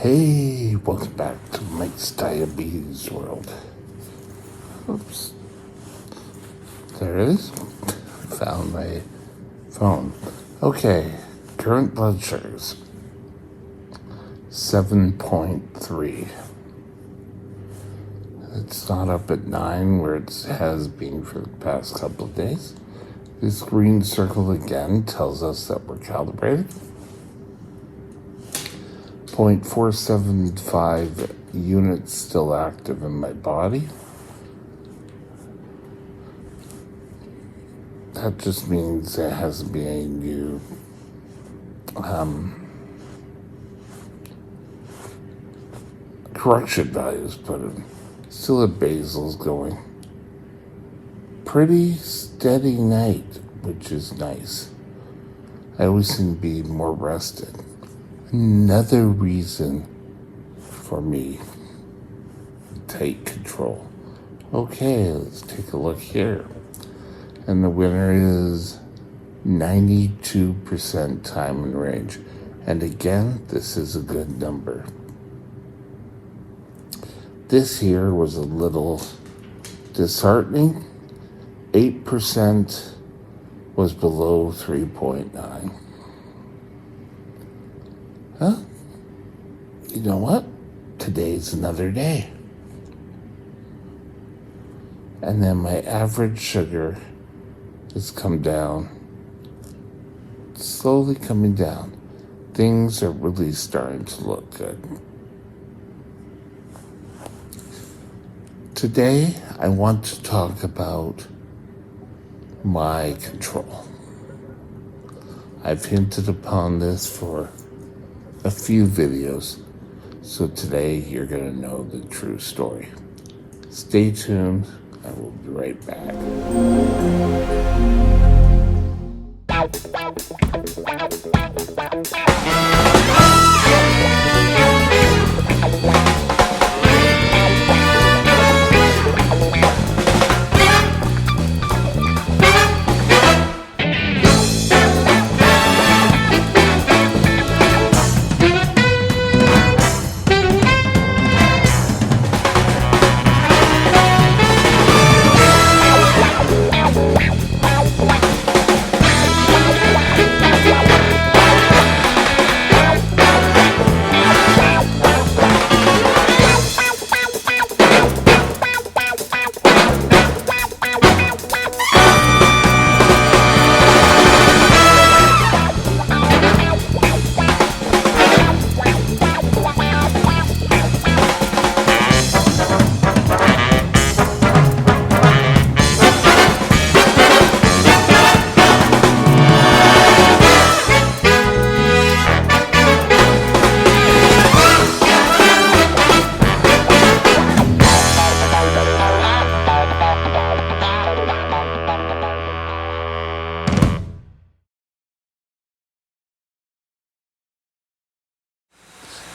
Hey, welcome back to Mike's Diabetes World. Oops. There it is. Found my phone. Okay, current blood sugars 7.3. It's not up at 9 where it has been for the past couple of days. This green circle again tells us that we're calibrated. 0.475 units still active in my body. That just means there hasn't been any new correction values put in. Still at basals going. Pretty steady night, which is nice. I always seem to be more rested. Another reason for me to take control. Okay, let's take a look here. And the winner is 92% time in range. And again, this is a good number. This here was a little disheartening. 8% was below 3.9. Huh? You know what? Today's another day. And then my average sugar has come down, slowly coming down. Things are really starting to look good. Today, I want to talk about my control. I've hinted upon this for a few videos, so today you're going to know the true story. Stay tuned. I will be right back.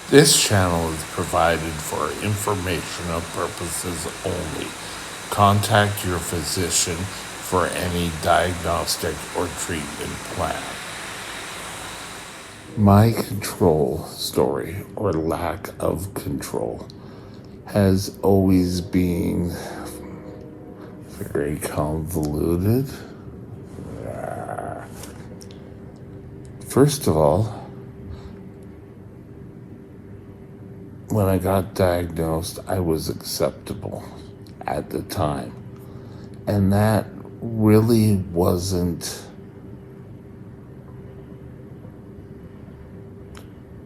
This channel is provided for informational purposes only. Contact your physician for any diagnostic or treatment plan. My control story, or lack of control, has always been very convoluted. First of all, when I got diagnosed, I was acceptable at the time. And that really wasn't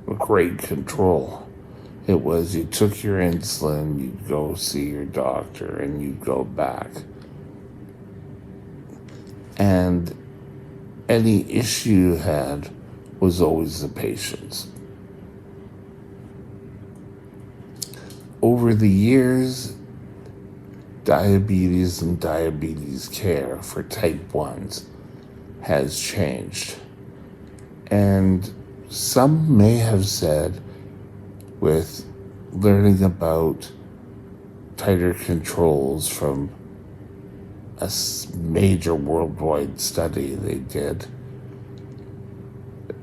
a great control. It was you took your insulin, you'd go see your doctor, and you'd go back. And any issue you had was always the patient's. Over the years, diabetes and diabetes care for type 1s has changed. And some may have said, with learning about tighter controls from a major worldwide study they did,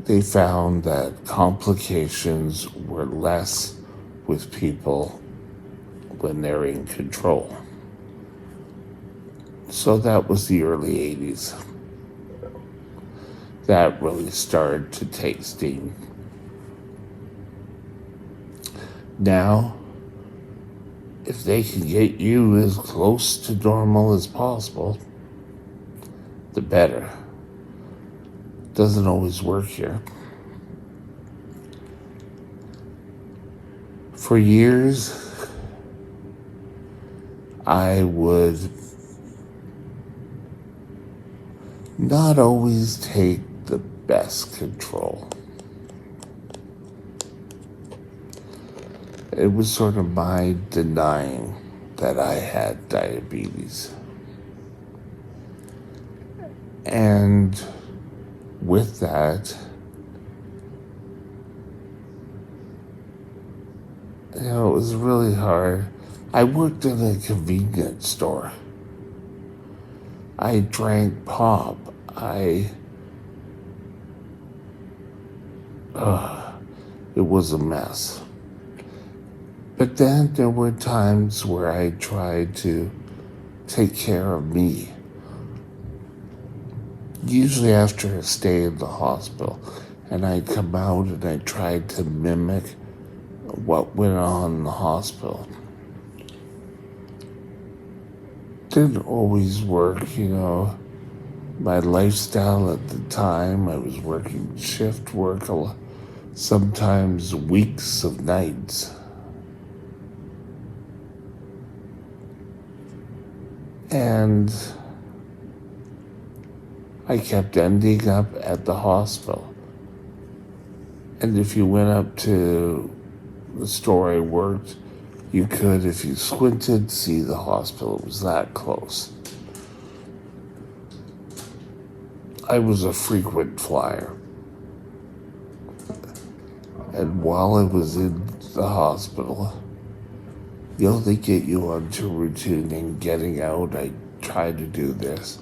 they found that complications were less with people when they're in control. So that was the early 80s. That really started to take steam. Now, if they can get you as close to normal as possible, the better. Doesn't always work here. For years, I would not always take the best control. It was sort of my denying that I had diabetes. And with that, it was really hard. I worked in a convenience store. I drank pop. It was a mess. But then there were times where I tried to take care of me. Usually after a stay in the hospital, and I'd come out and I tried to mimic what went on in the hospital. Didn't always work, My lifestyle at the time, I was working shift work, sometimes weeks of nights. And I kept ending up at the hospital. And if you went up to the store I worked, you could, if you squinted, see the hospital. It was that close. I was a frequent flyer. And while I was in the hospital, they get you onto routine and getting out. I tried to do this.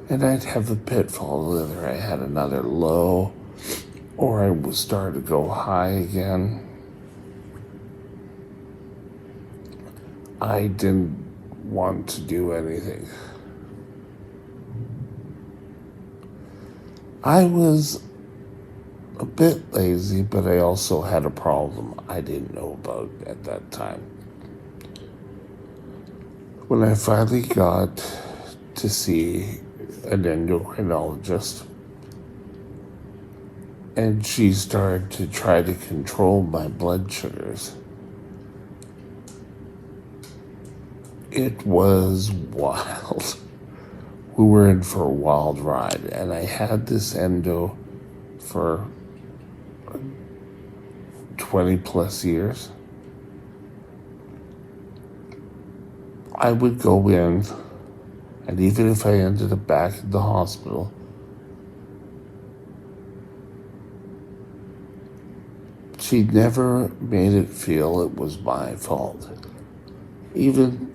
And I'd have a pitfall. Whether I had another low or I was starting to go high again. I didn't want to do anything. I was a bit lazy, but I also had a problem I didn't know about at that time. When I finally got to see an endocrinologist, and she started to try to control my blood sugars, it was wild. We were in for a wild ride, and I had this endo for 20 plus years. I would go in, and even if I ended up back in the hospital, she never made it feel it was my fault. Even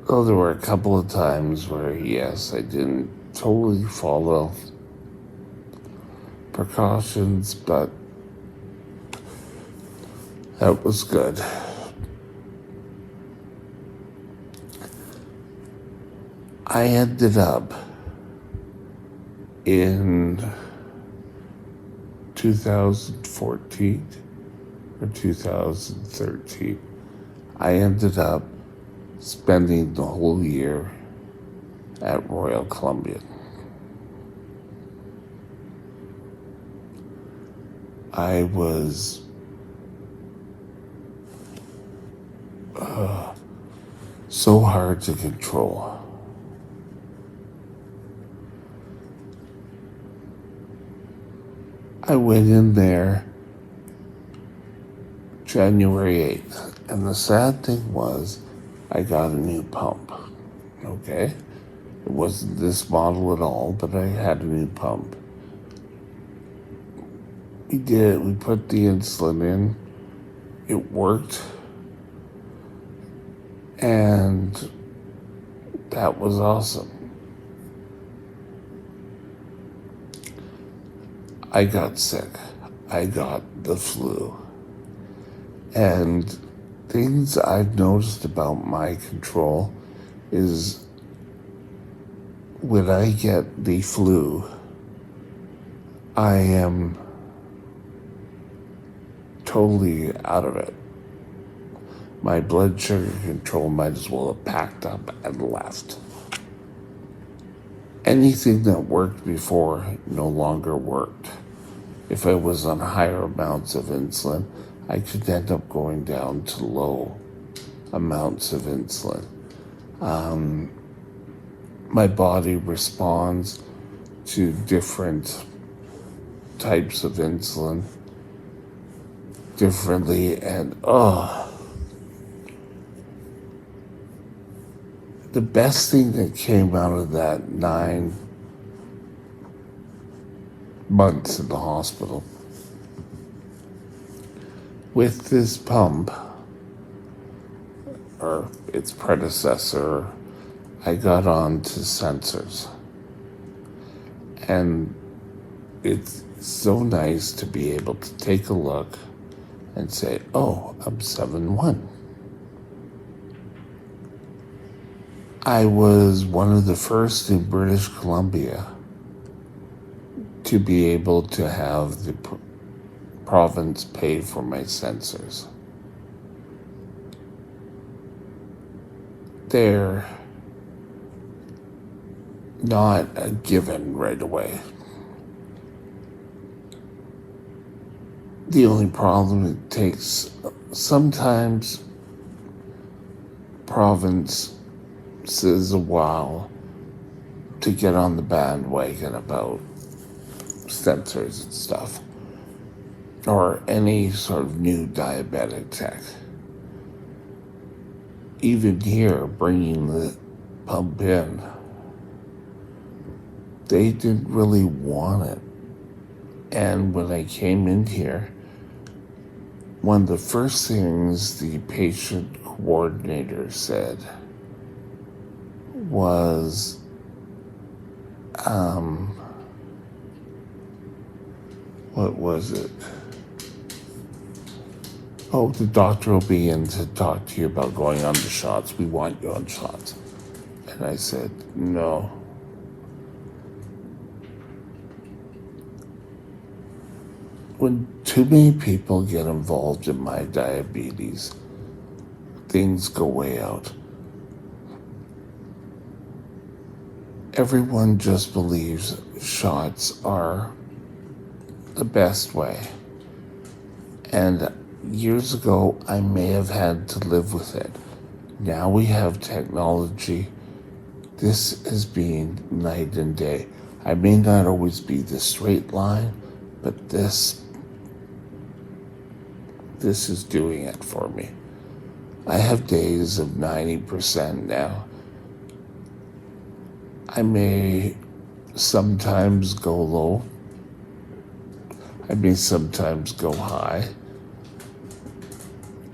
though there were a couple of times where, yes, I didn't totally follow precautions, but that was good. I ended up in 2014 or 2013. I ended up spending the whole year at Royal Columbian. I was so hard to control. I went in there January 8th, and the sad thing was I got a new pump, okay? It wasn't this model at all, but I had a new pump. We put the insulin in, it worked, and that was awesome. I got sick. I got the flu. And things I've noticed about my control is when I get the flu, I am totally out of it. My blood sugar control might as well have packed up and left. Anything that worked before no longer worked. If I was on higher amounts of insulin, I could end up going down to low amounts of insulin. My body responds to different types of insulin differently, and the best thing that came out of that 9 months in the hospital with this pump, or its predecessor, I got on to sensors. And it's so nice to be able to take a look and say, oh, I'm 7'1". I was one of the first in British Columbia to be able to have the province pay for my sensors. They're not a given right away. The only problem, it takes sometimes provinces a while to get on the bandwagon about sensors and stuff, or any sort of new diabetic tech. Even here, bringing the pump in, they didn't really want it. And when I came in here, one of the first things the patient coordinator said was, what was it? Oh, the doctor will be in to talk to you about going on the shots. We want you on shots. And I said, no. When too many people get involved in my diabetes, things go way out. Everyone just believes shots are the best way. And years ago, I may have had to live with it. Now we have technology. This has been night and day. I may not always be the straight line, but this is doing it for me. I have days of 90% now. I may sometimes go low. I may sometimes go high.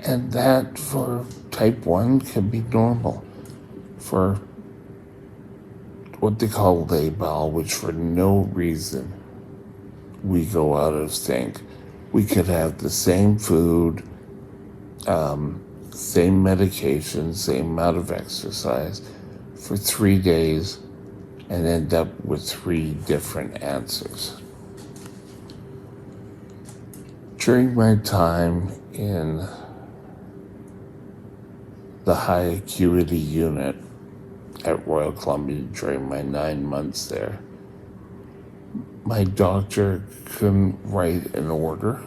And that for type 1 can be normal. For what they call labile, which for no reason we go out of sync. We could have the same food, same medication, same amount of exercise for 3 days and end up with 3 different answers. During my time in the high acuity unit at Royal Columbian during my 9 months there, my doctor couldn't write an order.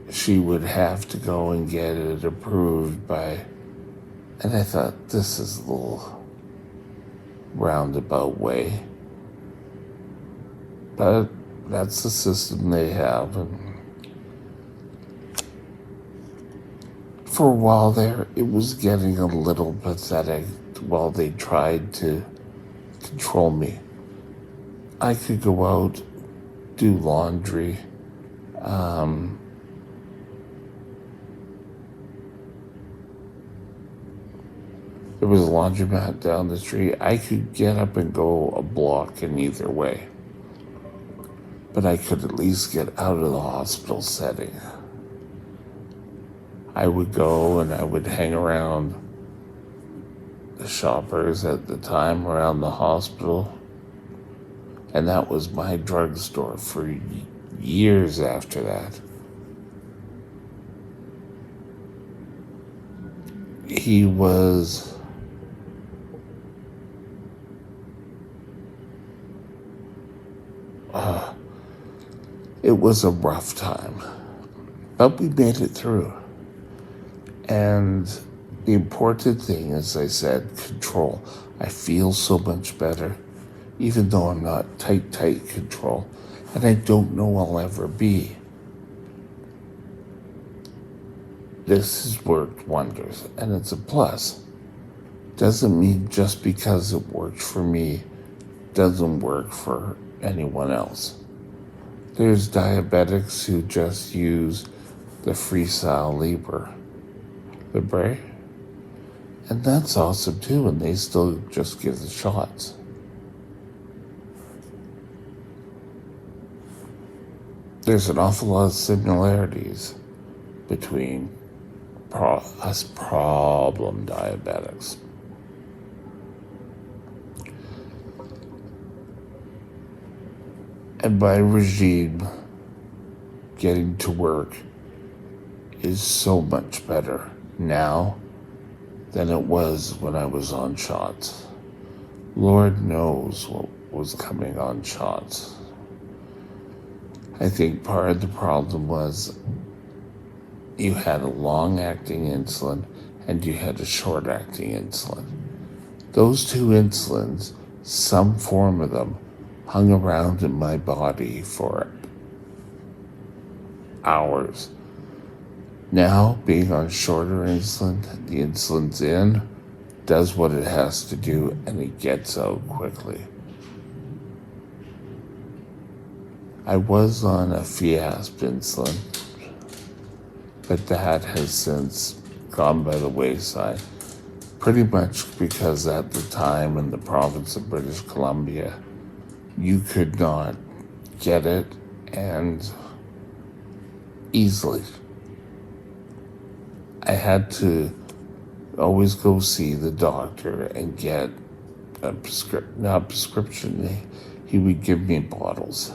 She would have to go and get it approved by, and I thought, this is a little roundabout way. But that's the system they have. And for a while there, it was getting a little pathetic while they tried to control me. I could go out, do laundry, there was a laundromat down the street. I could get up and go a block in either way, but I could at least get out of the hospital setting. I would go and I would hang around the shoppers at the time around the hospital, and that was my drugstore for years after that. He was it was a rough time, but we made it through. And the important thing, as I said, control. I feel so much better, even though I'm not tight control, and I don't know I'll ever be. This has worked wonders, and it's a plus. Doesn't mean just because it worked for me doesn't work for anyone else. There's diabetics who just use the Freestyle Libre, and that's awesome too, and they still just give the shots. There's an awful lot of similarities between us problem diabetics. And my regime getting to work is so much better now than it was when I was on shots. Lord knows what was coming on shots. I think part of the problem was you had a long-acting insulin and you had a short-acting insulin. Those two insulins, some form of them, hung around in my body for hours. Now, being on shorter insulin, the insulin's in, does what it has to do, and it gets out quickly. I was on a Fiasp insulin, but that has since gone by the wayside, pretty much because at the time in the province of British Columbia, you could not get it, and easily. I had to always go see the doctor and get a prescription. He would give me bottles.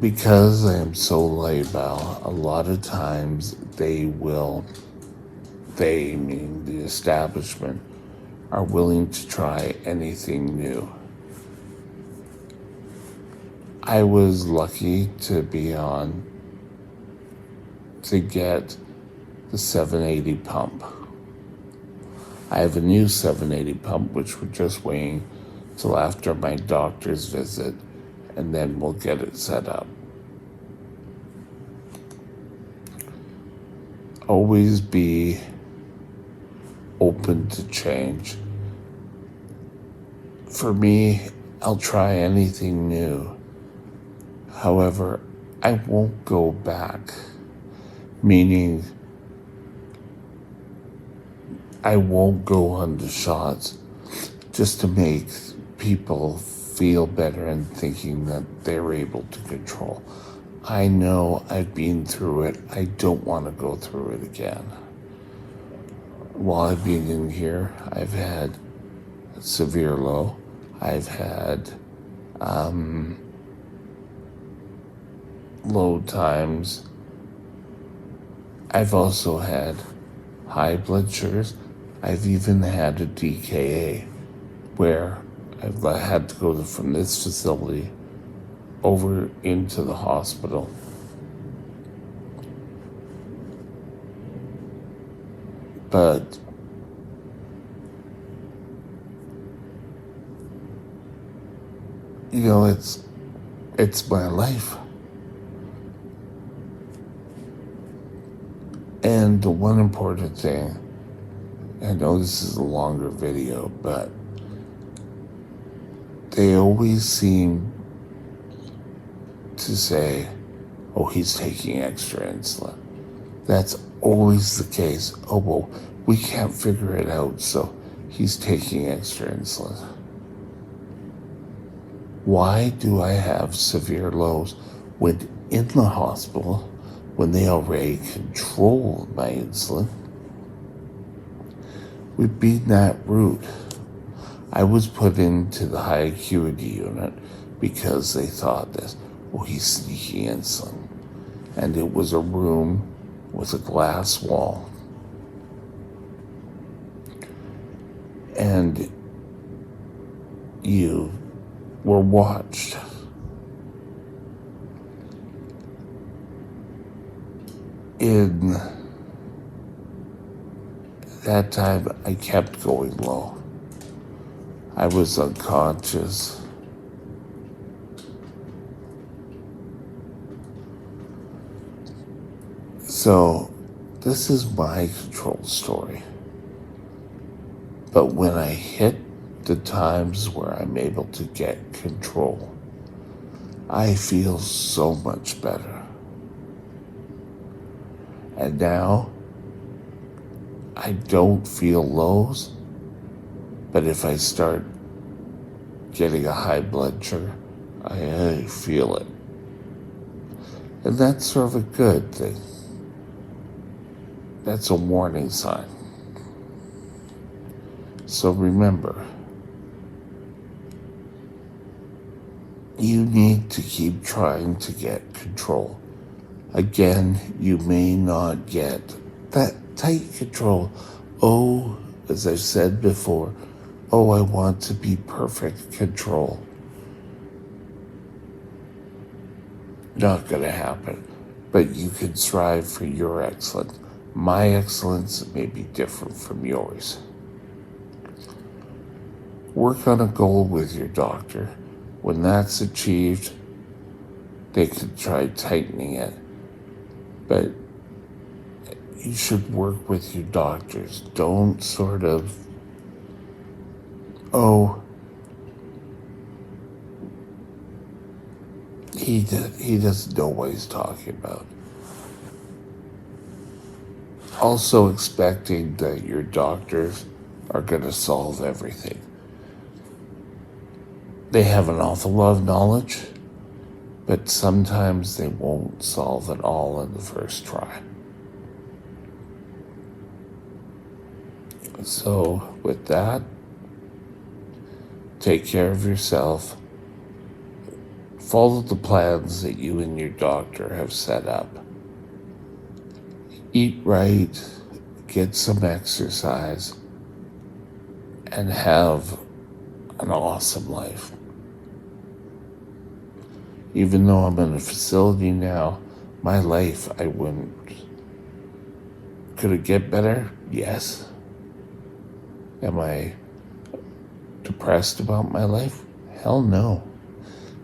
Because I am so labile, a lot of times they, meaning the establishment, are willing to try anything new. I was lucky to get the 780 pump. I have a new 780 pump, which we're just waiting till after my doctor's visit, and then we'll get it set up. Always be open to change. For me, I'll try anything new. However, I won't go back, meaning I won't go on the shots just to make people feel better and thinking that they're able to control. I know I've been through it. I don't want to go through it again. While I've been in here, I've had severe low. I've had low times. I've also had high blood sugars. I've even had a DKA where I've had to go from this facility over into the hospital. But it's my life. And the one important thing, I know this is a longer video, but they always seem to say, Oh, he's taking extra insulin. That's always the case. Oh, well, we can't figure it out, so he's taking extra insulin. Why do I have severe lows when in the hospital, when they already control my insulin? With being that rude, I was put into the high acuity unit because they thought that, well, he's sneaking insulin. And it was a room with a glass wall. And you were watched. In that time, I kept going low. I was unconscious. So, this is my control story. But when I hit the times where I'm able to get control, I feel so much better. And now, I don't feel lows, but if I start getting a high blood sugar, I feel it. And that's sort of a good thing. That's a warning sign. So remember, you need to keep trying to get control. Again, you may not get that tight control. Oh, as I've said before, oh, I want to be perfect control. Not going to happen. But you can strive for your excellence. My excellence may be different from yours. Work on a goal with your doctor. When that's achieved, they could try tightening it. But you should work with your doctors. Don't sort of, oh, he doesn't know what he's talking about. Also expecting that your doctors are going to solve everything. They have an awful lot of knowledge, but sometimes they won't solve it all in the first try. So with that, take care of yourself. Follow the plans that you and your doctor have set up. Eat right, get some exercise, and have an awesome life. Even though I'm in a facility now, my life, I wouldn't. Could it get better? Yes. Am I depressed about my life? Hell no.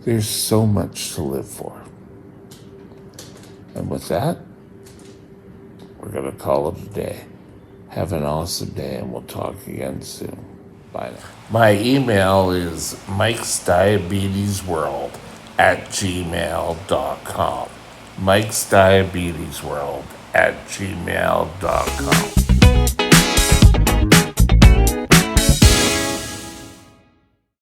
There's so much to live for. And with that, we're going to call it a day. Have an awesome day, and we'll talk again soon. Bye now. My email is mikesdiabetesworld@gmail.com. mikesdiabetesworld@gmail.com.